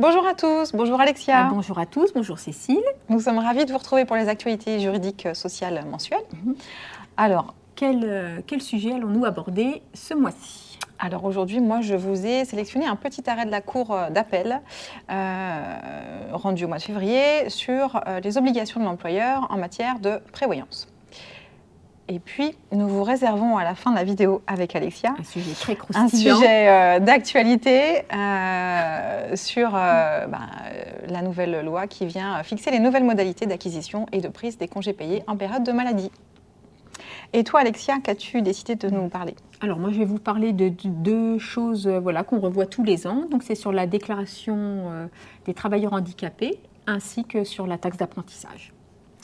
Bonjour à tous, bonjour Alexia. Bonjour à tous, bonjour Cécile. Nous sommes ravis de vous retrouver pour les actualités juridiques sociales mensuelles. Alors, quel sujet allons-nous aborder ce mois-ci? Alors aujourd'hui, moi, je vous ai sélectionné un petit arrêt de la Cour d'appel rendu au mois de février sur les obligations de l'employeur en matière de prévoyance. Et puis, nous vous réservons à la fin de la vidéo avec Alexia Un sujet très croustillant. un sujet d'actualité sur la nouvelle loi qui vient fixer les nouvelles modalités d'acquisition et de prise des congés payés en période de maladie. Et toi, Alexia, qu'as-tu décidé de nous parler ? Alors moi, je vais vous parler de deux choses qu'on revoit tous les ans. Donc c'est sur la déclaration des travailleurs handicapés ainsi que sur la taxe d'apprentissage.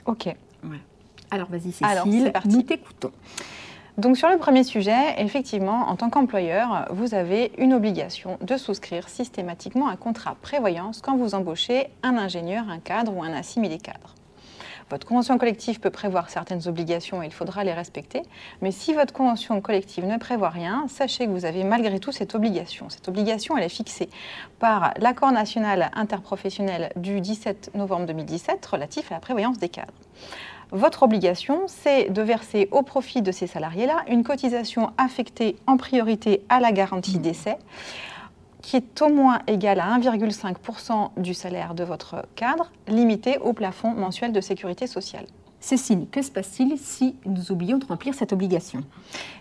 Ok. Voilà. Alors vas-y Alors, Cécile, c'est parti. nous t'écoutons. Donc sur le premier sujet, effectivement, en tant qu'employeur, vous avez une obligation de souscrire systématiquement un contrat prévoyance quand vous embauchez un ingénieur, un cadre ou un assimilé cadre. Votre convention collective peut prévoir certaines obligations et il faudra les respecter, mais si votre convention collective ne prévoit rien, sachez que vous avez malgré tout cette obligation. Cette obligation, elle est fixée par l'accord national interprofessionnel du 17 novembre 2017 relatif à la prévoyance des cadres. Votre obligation, c'est de verser au profit de ces salariés-là une cotisation affectée en priorité à la garantie d'essai, qui est au moins égale à 1,5% du salaire de votre cadre, limité au plafond mensuel de sécurité sociale. Cécile, que se passe-t-il si nous oublions de remplir cette obligation?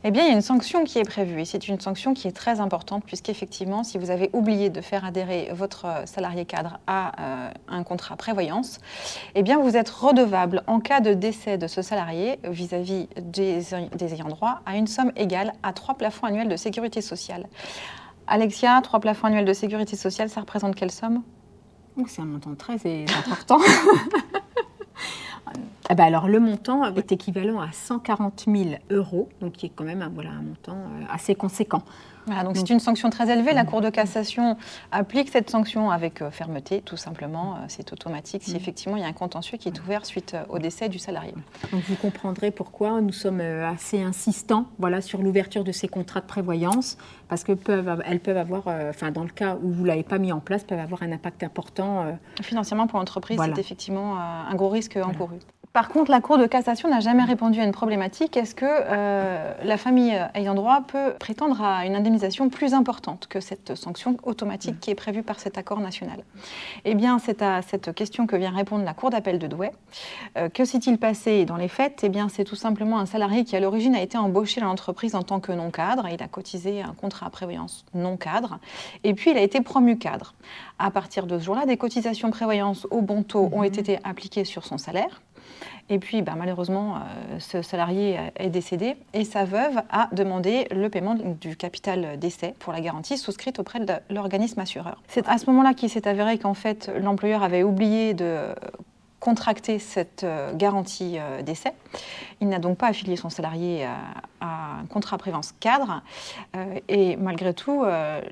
Eh bien, il y a une sanction qui est prévue et c'est une sanction qui est très importante puisqu'effectivement, si vous avez oublié de faire adhérer votre salarié cadre à un contrat prévoyance, eh bien, vous êtes redevable en cas de décès de ce salarié vis-à-vis des ayants droit à une somme égale à 3 plafonds annuels de sécurité sociale. Alexia, 3 plafonds annuels de sécurité sociale, ça représente quelle somme ? C'est un montant très important. Alors, le montant est équivalent à 140 000 €, donc qui est quand même un montant assez conséquent. Voilà, donc c'est une sanction très élevée. La Cour de cassation applique cette sanction avec fermeté, tout simplement. C'est automatique si effectivement il y a un contentieux qui est ouvert suite au décès du salarié. Donc vous comprendrez pourquoi nous sommes assez insistants sur l'ouverture de ces contrats de prévoyance, parce qu'elles peuvent avoir, dans le cas où vous ne l'avez pas mis en place, peuvent avoir un impact important. Financièrement pour l'entreprise, c'est effectivement un gros risque encouru. Par contre, la Cour de cassation n'a jamais répondu à une problématique. Est-ce que la famille ayant droit peut prétendre à une indemnisation plus importante que cette sanction automatique qui est prévue par cet accord national ? Eh bien, c'est à cette question que vient répondre la Cour d'appel de Douai. Que s'est-il passé dans les faits ? Eh bien, c'est tout simplement un salarié qui, à l'origine, a été embauché dans l'entreprise en tant que non-cadre. Il a cotisé un contrat à prévoyance non-cadre. Et puis, il a été promu cadre. À partir de ce jour-là, des cotisations prévoyance au bon taux ont été appliquées sur son salaire. Et puis, malheureusement, ce salarié est décédé et sa veuve a demandé le paiement du capital d'essai pour la garantie souscrite auprès de l'organisme assureur. C'est à ce moment-là qu'il s'est avéré qu'en fait, l'employeur avait oublié de contracter cette garantie d'essai. Il n'a donc pas affilié son salarié à un contrat prévoyance cadre et malgré tout,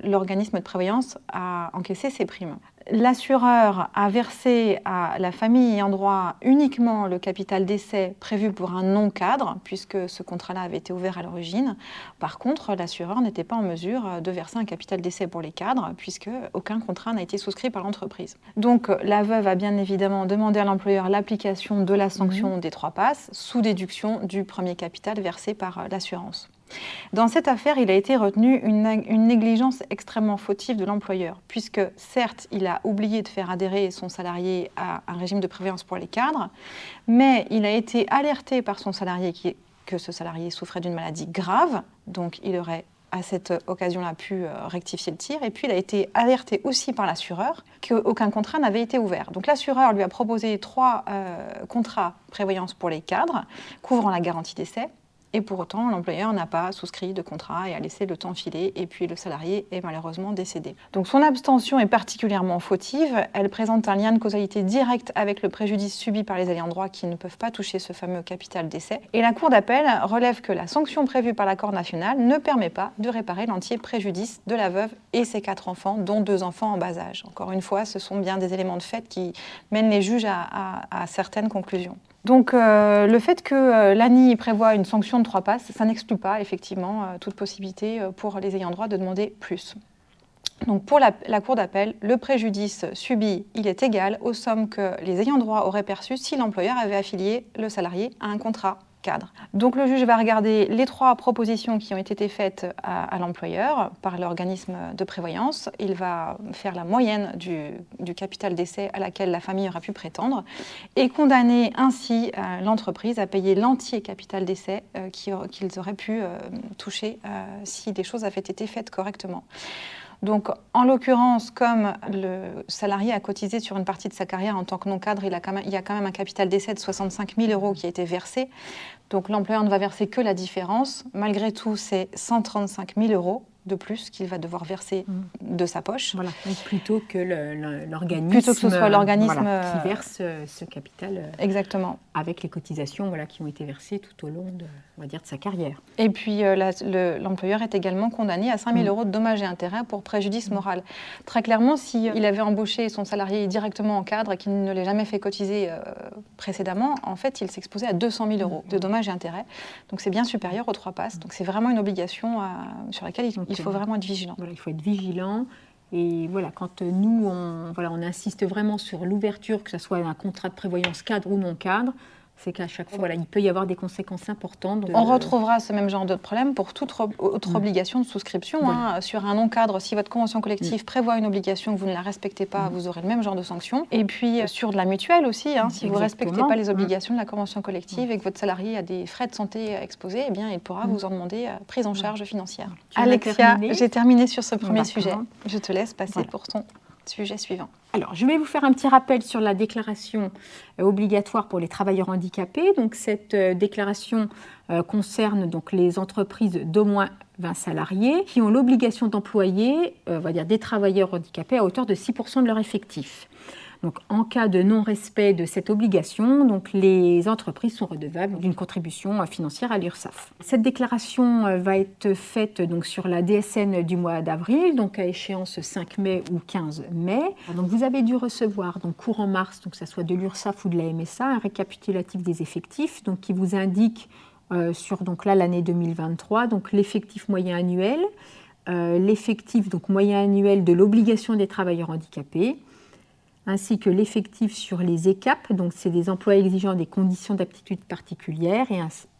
l'organisme de prévoyance a encaissé ses primes. L'assureur a versé à la famille ayant droit uniquement le capital d'essai prévu pour un non-cadre, puisque ce contrat-là avait été ouvert à l'origine. Par contre, l'assureur n'était pas en mesure de verser un capital d'essai pour les cadres, puisque aucun contrat n'a été souscrit par l'entreprise. Donc, la veuve a bien évidemment demandé à l'employeur l'application de la sanction des 3 passes, sous déduction du premier capital versé par l'assurance. Dans cette affaire, il a été retenu une négligence extrêmement fautive de l'employeur, puisque certes, il a oublié de faire adhérer son salarié à un régime de prévoyance pour les cadres, mais il a été alerté par son salarié que ce salarié souffrait d'une maladie grave, donc il aurait à cette occasion-là pu rectifier le tir, et puis il a été alerté aussi par l'assureur qu'aucun contrat n'avait été ouvert. Donc l'assureur lui a proposé 3 contrats prévoyance pour les cadres, couvrant la garantie d'essai. Et pour autant, l'employeur n'a pas souscrit de contrat et a laissé le temps filer. Et puis, le salarié est malheureusement décédé. Donc, son abstention est particulièrement fautive. Elle présente un lien de causalité direct avec le préjudice subi par les ayants droit qui ne peuvent pas toucher ce fameux capital d'essai. Et la Cour d'appel relève que la sanction prévue par l'accord national ne permet pas de réparer l'entier préjudice de la veuve et ses 4 enfants, dont 2 enfants en bas âge. Encore une fois, ce sont bien des éléments de fait qui mènent les juges à certaines conclusions. Donc le fait que l'ANI prévoit une sanction de 3 passes, ça n'exclut pas effectivement toute possibilité pour les ayants droit de demander plus. Donc pour la Cour d'appel, le préjudice subi, il est égal aux sommes que les ayants droit auraient perçues si l'employeur avait affilié le salarié à un contrat cadre. Donc le juge va regarder les 3 propositions qui ont été faites à l'employeur par l'organisme de prévoyance. Il va faire la moyenne du capital d'essai à laquelle la famille aura pu prétendre et condamner ainsi l'entreprise à payer l'entier capital d'essai qu'ils auraient pu toucher si des choses avaient été faites correctement. Donc, en l'occurrence, comme le salarié a cotisé sur une partie de sa carrière en tant que non-cadre, il y a quand même un capital d'essai de 65 000 € qui a été versé. Donc, l'employeur ne va verser que la différence. Malgré tout, c'est 135 000 € de plus qu'il va devoir verser de sa poche. Voilà. Donc, plutôt que l'organisme. Plutôt que ce soit l'organisme qui verse ce capital. Exactement. Avec les cotisations qui ont été versées tout au long de sa carrière. Et puis l'employeur est également condamné à 5 000 € de dommages et intérêts pour préjudice moral. Très clairement, s'il avait embauché son salarié directement en cadre et qu'il ne l'ait jamais fait cotiser précédemment, en fait, il s'exposait à 200 000 € de dommages et intérêts. Donc c'est bien supérieur aux 3 passes. Donc c'est vraiment une obligation sur laquelle il faut vraiment être vigilant. Voilà, il faut être vigilant. Et voilà, quand nous, on insiste vraiment sur l'ouverture, que ce soit un contrat de prévoyance cadre ou non cadre, c'est qu'à chaque fois, il peut y avoir des conséquences importantes. On retrouvera ce même genre de problème pour toute autre obligation de souscription. Voilà. Sur un non-cadre, si votre convention collective prévoit une obligation que vous ne la respectez pas, vous aurez le même genre de sanction. Et puis sur de la mutuelle aussi, si vous ne respectez pas les obligations de la convention collective et que votre salarié a des frais de santé à exposer, eh bien, il pourra vous en demander prise en charge financière. Alexia, j'ai terminé sur ce premier sujet. Je te laisse passer pour ton sujet suivant. Alors, je vais vous faire un petit rappel sur la déclaration obligatoire pour les travailleurs handicapés. Donc, cette déclaration concerne donc les entreprises d'au moins 20 salariés qui ont l'obligation d'employer des travailleurs handicapés à hauteur de 6% de leur effectif. Donc, en cas de non-respect de cette obligation, donc, les entreprises sont redevables d'une contribution financière à l'URSSAF. Cette déclaration va être faite donc, sur la DSN du mois d'avril, donc à échéance 5 mai ou 15 mai. Donc, vous avez dû recevoir donc, courant mars, donc, que ce soit de l'URSSAF ou de la MSA, un récapitulatif des effectifs donc, qui vous indique sur donc, là, l'année 2023 donc, l'effectif moyen annuel, l'effectif donc, moyen annuel de l'obligation des travailleurs handicapés, ainsi que l'effectif sur les ECAP, donc c'est des emplois exigeant des conditions d'aptitude particulières,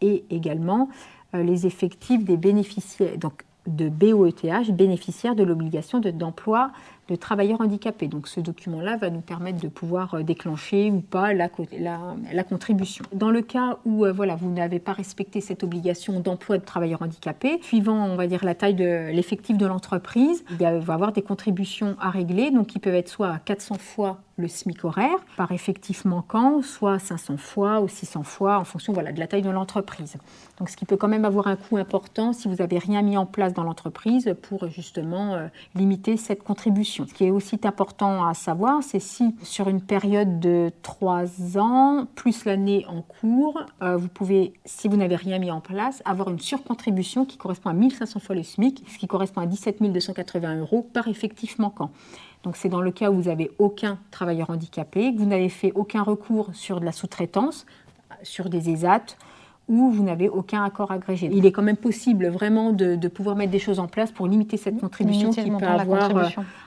et également les effectifs des bénéficiaires, donc de BOETH, bénéficiaires de l'obligation d'emploi de travailleurs handicapés. Donc ce document-là va nous permettre de pouvoir déclencher ou pas la contribution. Dans le cas où vous n'avez pas respecté cette obligation d'emploi de travailleurs handicapés, suivant la taille de l'effectif de l'entreprise, il va y avoir des contributions à régler, donc qui peuvent être soit à 400 fois le SMIC horaire par effectif manquant, soit 500 fois ou 600 fois en fonction de la taille de l'entreprise. Donc ce qui peut quand même avoir un coût important si vous n'avez rien mis en place dans l'entreprise pour justement limiter cette contribution. Ce qui est aussi important à savoir, c'est si sur une période de 3 ans, plus l'année en cours, vous pouvez, si vous n'avez rien mis en place, avoir une surcontribution qui correspond à 1500 fois le SMIC, ce qui correspond à 17 280 € par effectif manquant. Donc c'est dans le cas où vous n'avez aucun travailleur handicapé, que vous n'avez fait aucun recours sur de la sous-traitance, sur des ESAT, où vous n'avez aucun accord agrégé. Il est quand même possible vraiment de pouvoir mettre des choses en place pour limiter cette contribution qui peut avoir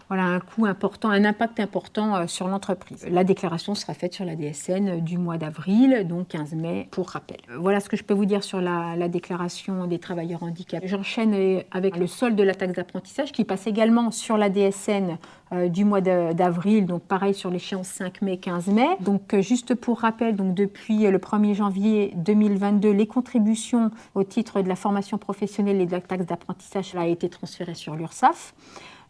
un coût important, un impact important sur l'entreprise. La déclaration sera faite sur la DSN du mois d'avril, donc 15 mai, pour rappel. Voilà ce que je peux vous dire sur la déclaration des travailleurs handicapés. J'enchaîne avec le solde de la taxe d'apprentissage qui passe également sur la DSN du mois d'avril, donc pareil sur l'échéance 5 mai, 15 mai. Donc juste pour rappel, donc depuis le 1er janvier 2022, les contributions au titre de la formation professionnelle et de la taxe d'apprentissage a été transférée sur l'URSSAF.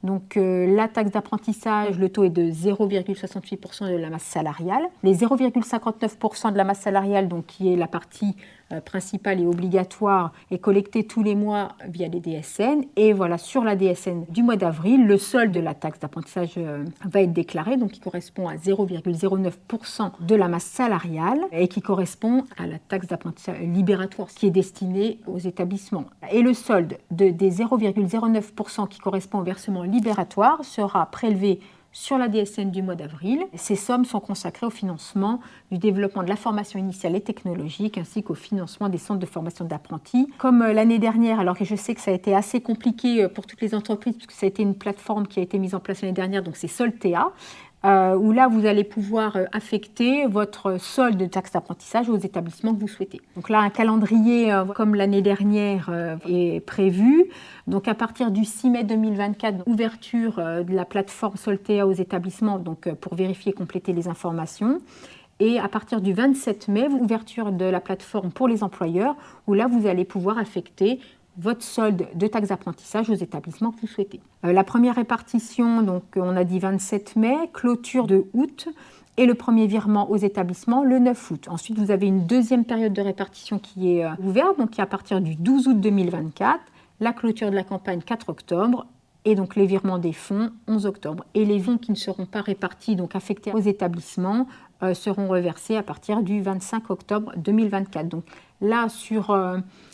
Donc la taxe d'apprentissage, le taux est de 0,68% de la masse salariale. Les 0,59% de la masse salariale, donc, qui est la partie principale et obligatoire, est collectée tous les mois via les DSN. Et voilà, sur la DSN du mois d'avril, le solde de la taxe d'apprentissage va être déclaré, donc qui correspond à 0,09% de la masse salariale et qui correspond à la taxe d'apprentissage libératoire, qui est destinée aux établissements. Et le solde des 0,09% qui correspond au versement libératoire sera prélevé sur la DSN du mois d'avril. Ces sommes sont consacrées au financement du développement de la formation initiale et technologique ainsi qu'au financement des centres de formation d'apprentis. Comme l'année dernière, alors que je sais que ça a été assez compliqué pour toutes les entreprises puisque ça a été une plateforme qui a été mise en place l'année dernière, donc c'est Soltea, où là, vous allez pouvoir affecter votre solde de taxe d'apprentissage aux établissements que vous souhaitez. Donc là, un calendrier comme l'année dernière est prévu. Donc à partir du 6 mai 2024, ouverture de la plateforme Soltea aux établissements donc, pour vérifier et compléter les informations. Et à partir du 27 mai, ouverture de la plateforme pour les employeurs, où là, vous allez pouvoir affecter votre solde de taxe d'apprentissage aux établissements que vous souhaitez. La première répartition, donc on a dit 27 mai, clôture de août et le premier virement aux établissements le 9 août. Ensuite, vous avez une deuxième période de répartition qui est ouverte, donc qui est à partir du 12 août 2024, la clôture de la campagne 4 octobre et donc les virements des fonds 11 octobre. Et les fonds qui ne seront pas répartis, donc affectés aux établissements, seront reversés à partir du 25 octobre 2024. Donc là, sur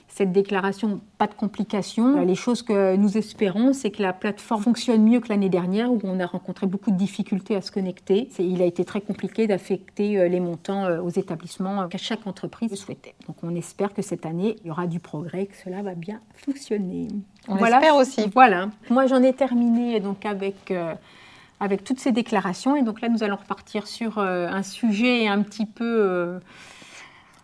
cette déclaration, pas de complications. Les choses que nous espérons, c'est que la plateforme fonctionne mieux que l'année dernière, où on a rencontré beaucoup de difficultés à se connecter. Il a été très compliqué d'affecter les montants aux établissements qu'à chaque entreprise souhaitait. Donc on espère que cette année, il y aura du progrès, que cela va bien fonctionner. On l'espère aussi. Voilà. Moi, j'en ai terminé donc avec toutes ces déclarations. Et donc là, nous allons repartir sur un sujet un petit peu...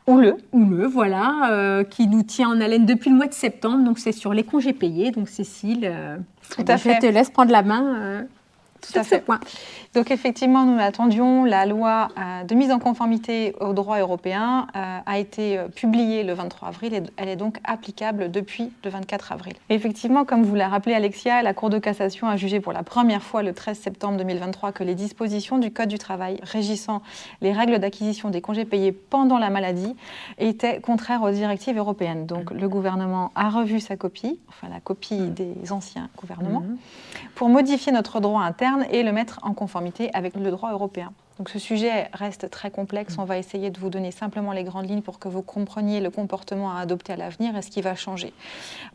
houleux, voilà, qui nous tient en haleine depuis le mois de septembre. Donc, c'est sur les congés payés. Donc, Cécile, Tout à fait. Je te laisse prendre la main Tout à fait. Point. Donc, effectivement, nous l'attendions. La loi de mise en conformité au droit européen a été publiée le 23 avril et elle est donc applicable depuis le 24 avril. Et effectivement, comme vous l'a rappelé Alexia, la Cour de cassation a jugé pour la première fois le 13 septembre 2023 que les dispositions du Code du travail régissant les règles d'acquisition des congés payés pendant la maladie étaient contraires aux directives européennes. Donc, le gouvernement a revu sa copie, enfin la copie des anciens gouvernements, pour modifier notre droit interne et le mettre en conformité avec le droit européen. Donc ce sujet reste très complexe. On va essayer de vous donner simplement les grandes lignes pour que vous compreniez le comportement à adopter à l'avenir et ce qui va changer.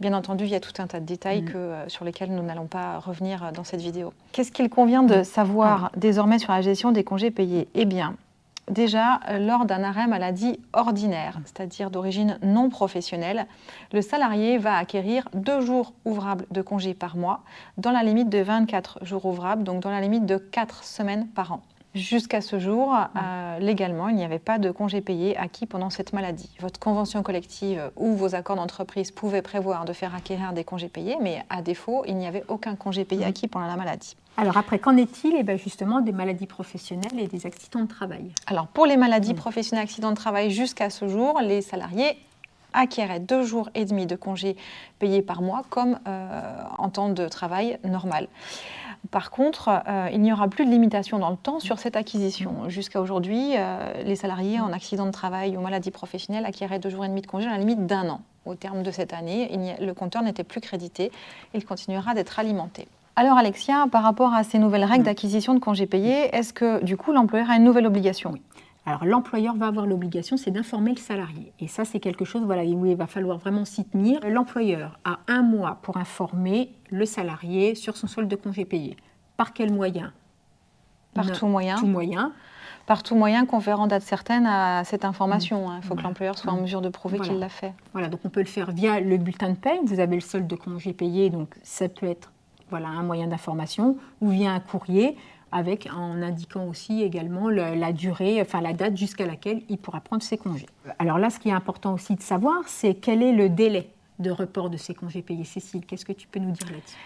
Bien entendu, il y a tout un tas de détails sur lesquels nous n'allons pas revenir dans cette vidéo. Qu'est-ce qu'il convient de savoir désormais sur la gestion des congés payés ? Eh bien, déjà, lors d'un arrêt maladie ordinaire, c'est-à-dire d'origine non professionnelle, le salarié va acquérir 2 jours ouvrables de congés par mois, dans la limite de 24 jours ouvrables, donc dans la limite de 4 semaines par an. Jusqu'à ce jour, légalement, il n'y avait pas de congés payés acquis pendant cette maladie. Votre convention collective ou vos accords d'entreprise pouvaient prévoir de faire acquérir des congés payés, mais à défaut, il n'y avait aucun congé payé acquis pendant la maladie. Alors après, qu'en est-il ? Eh bien justement des maladies professionnelles et des accidents de travail. Alors pour les maladies professionnelles et accidents de travail, jusqu'à ce jour, les salariés acquéraient 2 jours et demi de congés payés par mois comme en temps de travail normal. Par contre, il n'y aura plus de limitation dans le temps sur cette acquisition. Jusqu'à aujourd'hui, les salariés en accident de travail ou maladie professionnelle acquéraient 2 jours et demi de congé à la limite d'1 an. Au terme de cette année, le compteur n'était plus crédité, il continuera d'être alimenté. Alors Alexia, par rapport à ces nouvelles règles d'acquisition de congés payés, est-ce que du coup l'employeur a une nouvelle obligation ? Oui. Alors l'employeur va avoir l'obligation, c'est d'informer le salarié. Et ça, c'est quelque chose où il va falloir vraiment s'y tenir. L'employeur a 1 mois pour informer le salarié sur son solde de congés payés. Par quel moyen ? Par tout moyen. Tout moyen. Par tout moyen conférant date certaine à cette information. Il faut que l'employeur soit en mesure de prouver qu'il l'a fait. Voilà, donc on peut le faire via le bulletin de paie. Vous avez le solde de congés payés, donc ça peut être un moyen d'information, ou via un courrier, en indiquant aussi également la durée, la date jusqu'à laquelle il pourra prendre ses congés. Alors là, ce qui est important aussi de savoir, c'est quel est le délai de report de ces congés payés. Cécile, qu'est-ce que tu peux nous dire là-dessus ?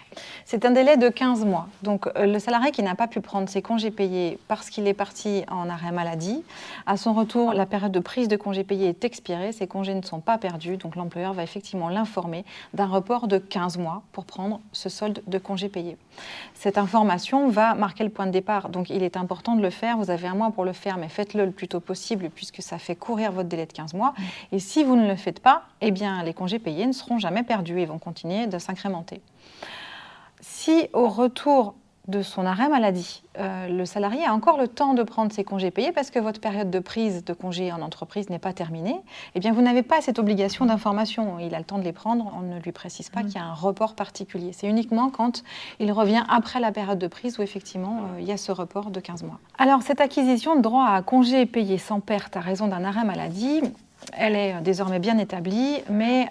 C'est un délai de 15 mois. Donc, le salarié qui n'a pas pu prendre ses congés payés parce qu'il est parti en arrêt maladie, à son retour, la période de prise de congés payés est expirée, ses congés ne sont pas perdus, donc l'employeur va effectivement l'informer d'un report de 15 mois pour prendre ce solde de congés payés. Cette information va marquer le point de départ, donc il est important de le faire. Vous avez 1 mois pour le faire, mais faites-le le plus tôt possible puisque ça fait courir votre délai de 15 mois. Et si vous ne le faites pas, eh bien, les congés payés ne seront jamais perdus et vont continuer de s'incrémenter. Si au retour de son arrêt maladie, le salarié a encore le temps de prendre ses congés payés parce que votre période de prise de congés en entreprise n'est pas terminée, eh bien vous n'avez pas cette obligation d'information. Il a le temps de les prendre, on ne lui précise pas qu'il y a un report particulier. C'est uniquement quand il revient après la période de prise où effectivement il y a ce report de 15 mois. Alors cette acquisition de droit à congés payés sans perte à raison d'un arrêt maladie, elle est désormais bien établie, mais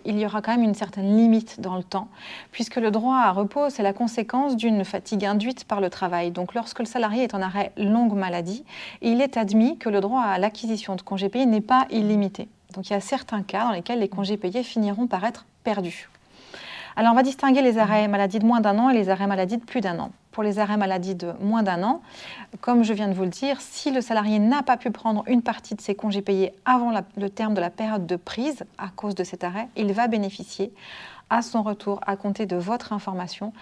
il y aura quand même une certaine limite dans le temps, puisque le droit à repos, c'est la conséquence d'une fatigue induite par le travail. Donc lorsque le salarié est en arrêt longue maladie, il est admis que le droit à l'acquisition de congés payés n'est pas illimité. Donc il y a certains cas dans lesquels les congés payés finiront par être perdus. Alors on va distinguer les arrêts maladie de moins d'un an et les arrêts maladie de plus d'un an. Pour les arrêts maladie de moins d'un an, comme je viens de vous le dire, si le salarié n'a pas pu prendre une partie de ses congés payés avant le terme de la période de prise à cause de cet arrêt, il va bénéficier à son retour, à compter de votre information,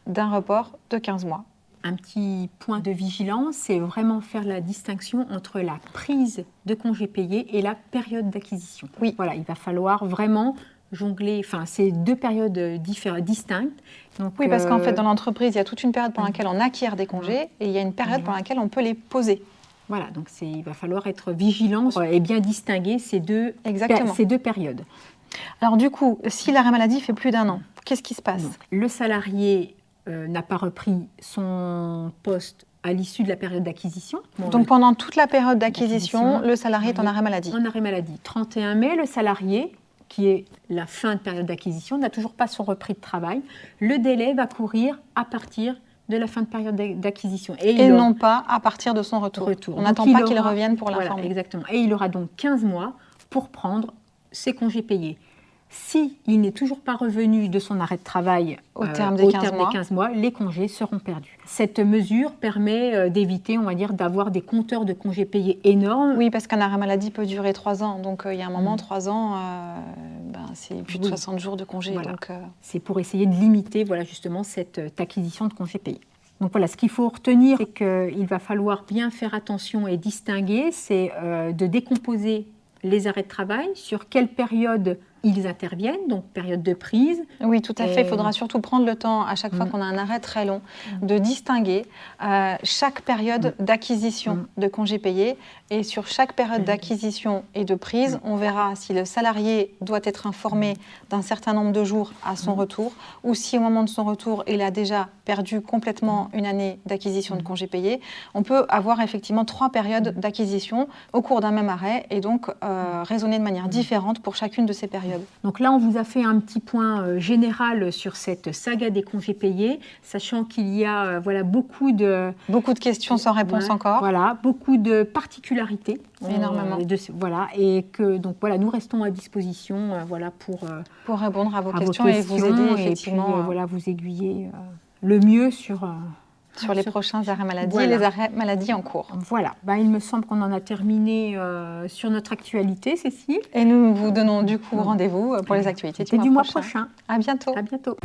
d'un report de 15 mois. Un petit point de vigilance, c'est vraiment faire la distinction entre la prise de congés payés et la période d'acquisition. Oui. Voilà, il va falloir vraiment jongler, enfin, c'est deux périodes distinctes. Donc, oui, parce qu'en fait, dans l'entreprise, il y a toute une période pendant laquelle on acquiert des congés et il y a une période pendant laquelle on peut les poser. Voilà, donc il va falloir être vigilant et bien distinguer ces deux périodes. Alors du coup, si l'arrêt maladie fait plus d'un an, qu'est-ce qui se passe? Le salarié n'a pas repris son poste à l'issue de la période d'acquisition. Donc pendant toute la période d'acquisition, le salarié est en arrêt maladie. En arrêt maladie. 31 mai, le salarié, qui est la fin de période d'acquisition, n'a toujours pas son repris de travail. Le délai va courir à partir de la fin de période d'acquisition. Et non pas à partir de son retour. On n'attend pas qu'il revienne pour l'informer. Voilà, exactement. Et il aura donc 15 mois pour prendre ses congés payés. S'il n'est toujours pas revenu de son arrêt de travail au terme des 15 mois, les congés seront perdus. Cette mesure permet d'éviter, on va dire, d'avoir des compteurs de congés payés énormes. Oui, parce qu'un arrêt maladie peut durer 3 ans. Donc il y a un moment, 3 ans, c'est plus de 60 jours de congés. Voilà. Donc, c'est pour essayer de limiter justement cette acquisition de congés payés. Donc voilà, ce qu'il faut retenir, c'est qu'il va falloir bien faire attention et distinguer, c'est de décomposer les arrêts de travail, sur quelle période ils interviennent, donc période de prise. Oui, tout à fait. Il faudra surtout prendre le temps, à chaque fois qu'on a un arrêt très long, de distinguer chaque période d'acquisition de congés payés. Et sur chaque période d'acquisition et de prise, on verra si le salarié doit être informé d'un certain nombre de jours à son retour, ou si au moment de son retour, il a déjà perdu complètement une année d'acquisition de congés payés. On peut avoir effectivement 3 périodes d'acquisition au cours d'un même arrêt, et donc raisonner de manière différente pour chacune de ces périodes. Donc là, on vous a fait un petit point général sur cette saga des congés payés, sachant qu'il y a beaucoup de questions sans réponse encore. Voilà, beaucoup de particularités. Énormément. Et que donc nous restons à disposition pour répondre à vos questions et vous aider effectivement. Et puis, vous aiguiller le mieux sur les prochains arrêts maladie et les arrêts maladie en cours. Voilà, il me semble qu'on en a terminé sur notre actualité, Cécile. Et nous vous donnons du coup rendez-vous pour les actualités du mois prochain. À bientôt. À bientôt.